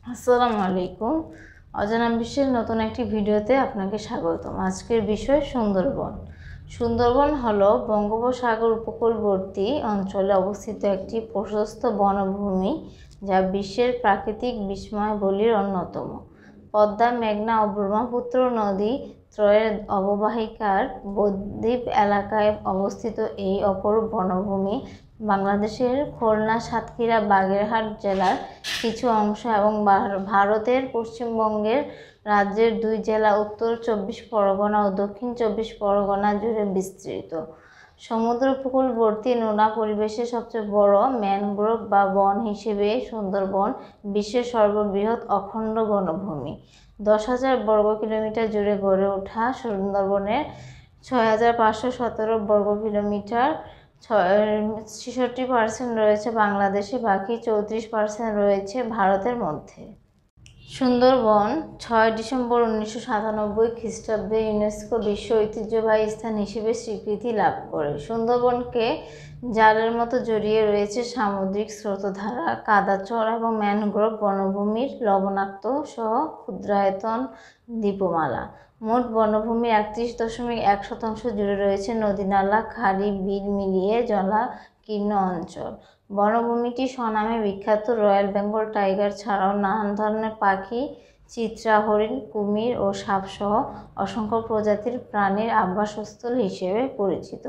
আসসালামু আলাইকুম। অজানা বিশ্বের নতুন একটি ভিডিওতে আপনাকে স্বাগতম। আজকের বিষয় সুন্দরবন। সুন্দরবন হলো বঙ্গোপসাগর উপকূলবর্তী অঞ্চলে অবস্থিত একটি প্রশস্ত বনভূমি, যা বিশ্বের প্রাকৃতিক বিস্ময়গুলির অন্যতম। পদ্মা, মেঘনা ও ব্রহ্মপুত্র নদী ত্রয়ের অববাহিকার বদ্বীপ এলাকায় অবস্থিত এই অপরূপ বনভূমি বাংলাদেশের খুলনা, সাতক্ষীরা, বাগেরহাট জেলার কিছু অংশ এবং ভারতের পশ্চিমবঙ্গের রাজ্যের 2 জেলা উত্তর 24 পরগনা ও দক্ষিণ 24 পরগনা জুড়ে বিস্তৃত। সমুদ্র উপকূলবর্তী নোনা পরিবেশে সবচেয়ে বড় ম্যানগ্রোভ বা বন হিসেবে সুন্দরবন বিশ্বের সর্ববৃহৎ অখণ্ড বনভূমি। 10,000 বর্গ কিলোমিটার জুড়ে গড়ে ওঠা সুন্দরবনের 6,517 বর্গ কিলোমিটার 66% রয়েছে বাংলাদেশে, বাকি 34% রয়েছে ভারতের মধ্যে। সুন্দরবন 6 ডিসেম্বর 1997 খ্রিস্টাব্দে ইউনেস্কো বিশ্ব ঐতিহ্যবাহী স্থান হিসেবে স্বীকৃতি লাভ করে। সুন্দরবনকে জালের মতো জড়িয়ে রয়েছে সামুদ্রিক স্রোতধারা, কাদাচর এবং ম্যানগ্রোভ বনভূমির লবণাক্ত সহ ক্ষুদ্রায়তন দ্বীপমালা। মোট বনভূমির 31.1% জুড়ে রয়েছে নদী-নালা, খাড়ি, বিল মিলিয়ে জলাকীর্ণ অঞ্চল। বনভূমিটি স্বনামে বিখ্যাত রয়্যাল বেঙ্গল টাইগার ছাড়াও নানান ধরনের পাখি, চিত্রা, হরিণ, কুমির ও সাপসহ অসংখ্য প্রজাতির প্রাণীর আবাসস্থল হিসেবে পরিচিত।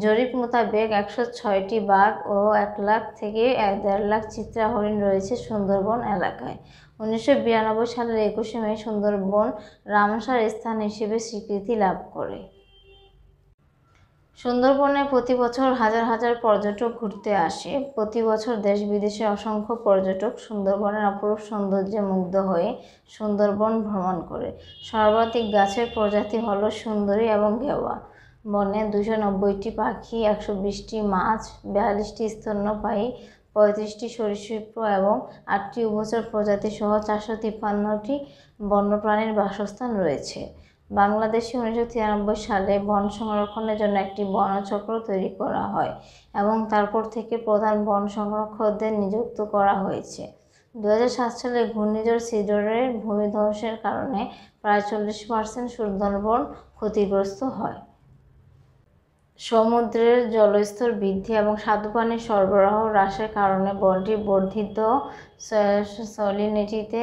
জরিপ মোতাবেক 106টি বাঘ ও 1 লাখ থেকে 1.5 লাখ চিত্রা হরিণ রয়েছে সুন্দরবন এলাকায়। 1992 সালের 21শে মে সুন্দরবন রামসার স্থান হিসেবে স্বীকৃতি লাভ করে। সুন্দরবনে প্রতি বছর হাজার হাজার পর্যটক ঘুরতে আসে। প্রতি বছর দেশ বিদেশের অসংখ্য পর্যটক সুন্দরবনের অপরূপ সৌন্দর্যে মুগ্ধ হয়ে সুন্দরবন ভ্রমণ করে। সর্বাধিক গাছের প্রজাতি হলো সুন্দরী এবং গেওয়া। বনে 290টি পাখি, 120টি মাছ, 42টি স্তন্যপায়ী, 35টি সরীসৃপ এবং 8টি উভচর প্রজাতি সহ 453টি বন্যপ্রাণীর বাসস্থান রয়েছে। বাংলাদেশে 1993 সালে বন সংরক্ষণের জন্য একটি বনচক্র তৈরি করা হয় এবং তারপর থেকে প্রধান বন সংরক্ষকদের নিযুক্ত করা হয়েছে। 2007 সালে ঘূর্ণিঝড় সিডরের ভূমিধ্বসের কারণে প্রায় 40% সুন্দরবন ক্ষতিগ্রস্ত হয়। সমুদ্রের জলস্তর বৃদ্ধি এবং স্বাদুপানির সরবরাহ হ্রাসের কারণে বনটি বর্ধিত স্যালিনিটিতে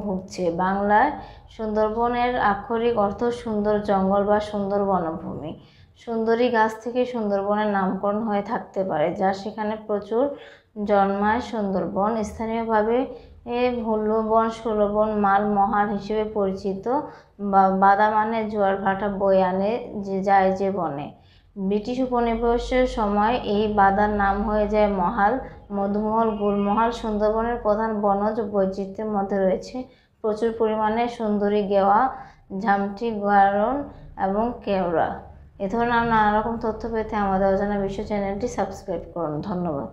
ভুগছে। বাংলায় সুন্দরবনের আক্ষরিক অর্থ সুন্দর জঙ্গল বা সুন্দর বনভূমি। সুন্দরী গাছ থেকে সুন্দরবনের নামকরণ হয়ে থাকতে পারে, যা সেখানে প্রচুর জন্মায়। সুন্দরবন স্থানীয়ভাবে ভুল্লুবন, সুলবন, মাল মহাল হিসেবে পরিচিত। বাদা মানে জোয়ার ভাটা বয়ে আনে যায় যে বনে। ব্রিটিশ উপনিবেশের সময় এই বাদার নাম হয়ে যায় মহাল, মধুমহল, গুলমহল। সুন্দরবনের প্রধান বনজ বৈচিত্র্যের মধ্যে রয়েছে প্রচুর পরিমাণে সুন্দরী গেওয়া, ঝামটি, গারণ এবং কেওড়া। এ ধরনের নানা রকম তথ্য পেতে আমাদের অজানা বিশ্ব চ্যানেলটি সাবস্ক্রাইব করুন। ধন্যবাদ।